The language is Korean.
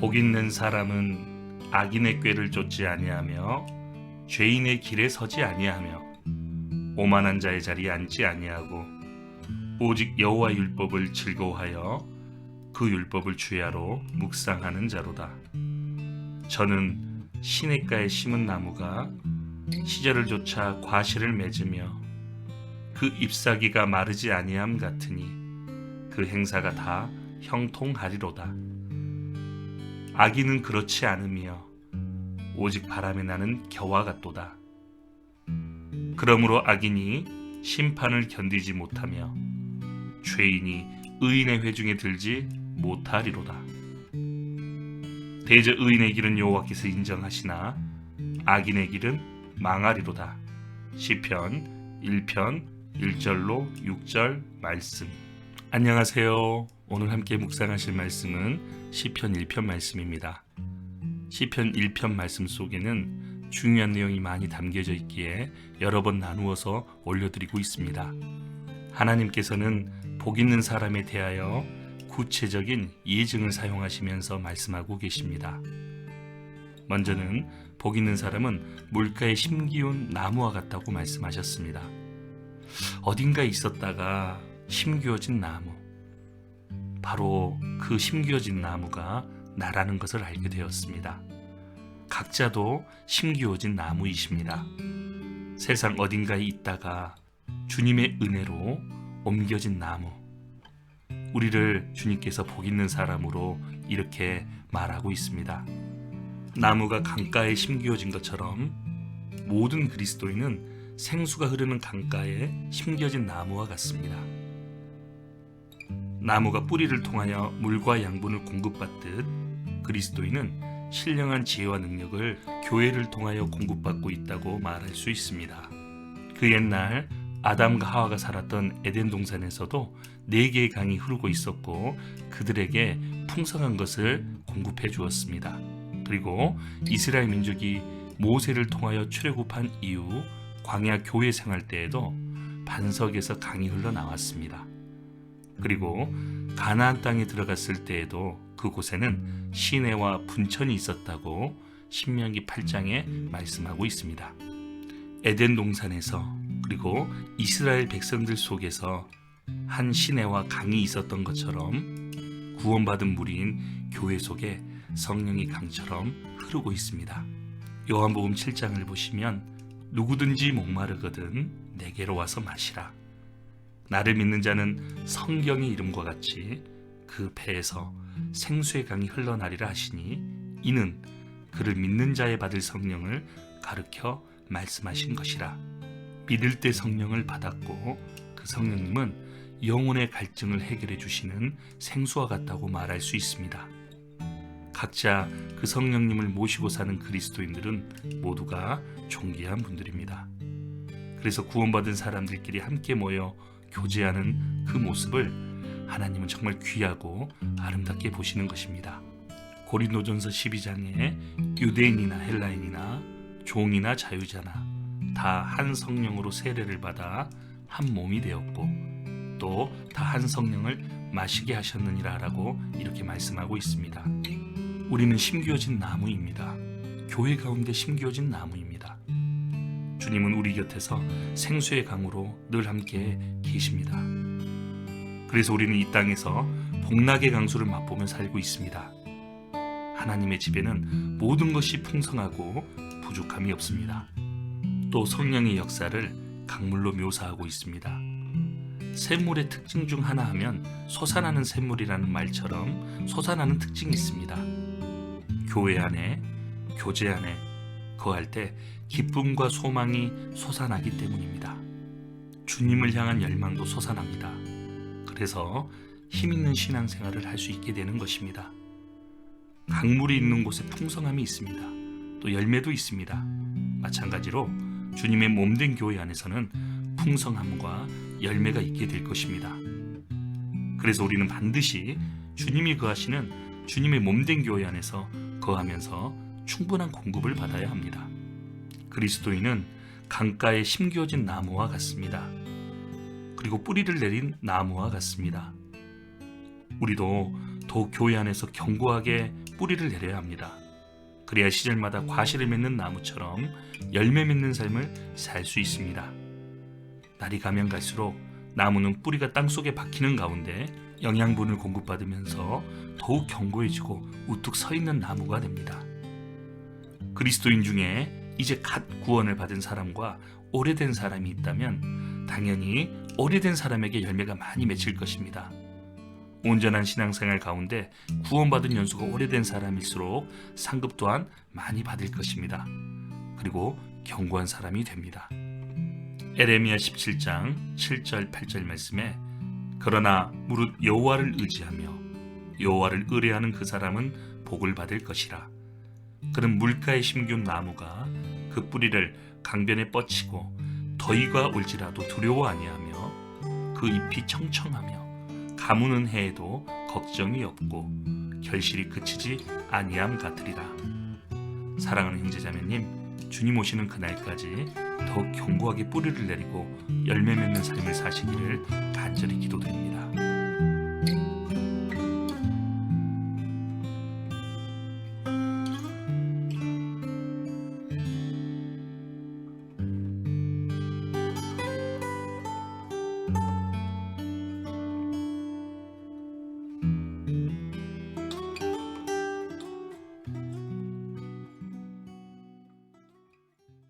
복 있는 사람은 악인의 꾀를 쫓지 아니하며 죄인의 길에 서지 아니하며 오만한 자의 자리에 앉지 아니하고 오직 여호와 율법을 즐거워하여 그 율법을 주야로 묵상하는 자로다. 저는 시냇가에 심은 나무가 시절을 쫓아 과실을 맺으며 그 잎사귀가 마르지 아니함 같으니 그 행사가 다 형통하리로다. 악인은 그렇지 않으며 오직 바람에 나는 겨와 같도다. 그러므로 악인이 심판을 견디지 못하며 죄인이 의인의 회중에 들지 못하리로다. 대저 의인의 길은 여호와께서 인정하시나 악인의 길은 망하리로다. 시편 1편 1절로 6절 말씀. 안녕하세요. 오늘 함께 묵상하실 말씀은 시편 1편 말씀입니다. 시편 1편 말씀 속에는 중요한 내용이 많이 담겨져 있기에 여러 번 나누어서 올려드리고 있습니다. 하나님께서는 복 있는 사람에 대하여 구체적인 예증을 사용하시면서 말씀하고 계십니다. 먼저는 복 있는 사람은 물가에 심기운 나무와 같다고 말씀하셨습니다. 어딘가에 있었다가 심기워진 나무, 바로 그 심기워진 나무가 나라는 것을 알게 되었습니다. 각자도 심기워진 나무이십니다. 세상 어딘가에 있다가 주님의 은혜로 옮겨진 나무, 우리를 주님께서 복 있는 사람으로 이렇게 말하고 있습니다. 나무가 강가에 심기워진 것처럼 모든 그리스도인은 생수가 흐르는 강가에 심겨진 나무와 같습니다. 나무가 뿌리를 통하여 물과 양분을 공급받듯 그리스도인은 신령한 지혜와 능력을 교회를 통하여 공급받고 있다고 말할 수 있습니다. 그 옛날 아담과 하와가 살았던 에덴 동산에서도 4개의 강이 흐르고 있었고 그들에게 풍성한 것을 공급해 주었습니다. 그리고 이스라엘 민족이 모세를 통하여 출애굽한 이후 광야 교회 생활 때에도 반석에서 강이 흘러나왔습니다. 그리고 가나안 땅에 들어갔을 때에도 그곳에는 시내와 분천이 있었다고 신명기 8장에 말씀하고 있습니다. 에덴 동산에서 그리고 이스라엘 백성들 속에서 한 시내와 강이 있었던 것처럼 구원받은 무리인 교회 속에 성령의 강처럼 흐르고 있습니다. 요한복음 7장을 보시면 누구든지 목마르거든 내게로 와서 마시라. 나를 믿는 자는 성경의 이름과 같이 그 배에서 생수의 강이 흘러나리라 하시니 이는 그를 믿는 자에 받을 성령을 가르쳐 말씀하신 것이라. 믿을 때 성령을 받았고 그 성령님은 영혼의 갈증을 해결해 주시는 생수와 같다고 말할 수 있습니다. 각자 그 성령님을 모시고 사는 그리스도인들은 모두가 존귀한 분들입니다. 그래서 구원받은 사람들끼리 함께 모여 교제하는 그 모습을 하나님은 정말 귀하고 아름답게 보시는 것입니다. 고린도전서 12장에 유대인이나 헬라인이나 종이나 자유자나 다 한 성령으로 세례를 받아 한 몸이 되었고 또 다 한 성령을 마시게 하셨느니라 라고 이렇게 말씀하고 있습니다. 우리는 심기워진 나무입니다. 교회 가운데 심기워진 나무입니다. 주님은 우리 곁에서 생수의 강으로 늘 함께 계십니다. 그래서 우리는 이 땅에서 복락의 강수를 맛보며 살고 있습니다. 하나님의 집에는 모든 것이 풍성하고 부족함이 없습니다. 또 성령의 역사를 강물로 묘사하고 있습니다. 샘물의 특징 중 하나 하면 솟아나는 샘물이라는 말처럼 솟아나는 특징이 있습니다. 교회 안에, 교제 안에 거할 때 기쁨과 소망이 솟아나기 때문입니다. 주님을 향한 열망도 솟아납니다. 그래서 힘있는 신앙생활을 할 수 있게 되는 것입니다. 강물이 있는 곳에 풍성함이 있습니다. 또 열매도 있습니다. 마찬가지로 주님의 몸된 교회 안에서는 풍성함과 열매가 있게 될 것입니다. 그래서 우리는 반드시 주님이 거하시는 주님의 몸된 교회 안에서 거하면서 충분한 공급을 받아야 합니다. 그리스도인은 강가에 심겨진 나무와 같습니다. 그리고 뿌리를 내린 나무와 같습니다. 우리도 더욱 교회 안에서 견고하게 뿌리를 내려야 합니다. 그래야 시절마다 과실을 맺는 나무처럼 열매 맺는 삶을 살 수 있습니다. 날이 가면 갈수록 나무는 뿌리가 땅속에 박히는 가운데 영양분을 공급받으면서 더욱 견고해지고 우뚝 서 있는 나무가 됩니다. 그리스도인 중에 이제 갓 구원을 받은 사람과 오래된 사람이 있다면 당연히 오래된 사람에게 열매가 많이 맺힐 것입니다. 온전한 신앙생활 가운데 구원받은 연수가 오래된 사람일수록 상급 또한 많이 받을 것입니다. 그리고 견고한 사람이 됩니다. 에레미야 17장 7절 8절 말씀에 그러나 무릇 여호와를 의지하며 여호와를 의뢰하는 그 사람은 복을 받을 것이라. 그는 물가에 심기운 나무가 그 뿌리를 강변에 뻗치고 더위가 올지라도 두려워 아니하며 그 잎이 청청하며 가무는 해에도 걱정이 없고 결실이 그치지 아니함 같으리라. 사랑하는 형제자매님, 주님 오시는 그날까지 더욱 견고하게 뿌리를 내리고 열매 맺는 삶을 사시기를 간절히 기도드립니다.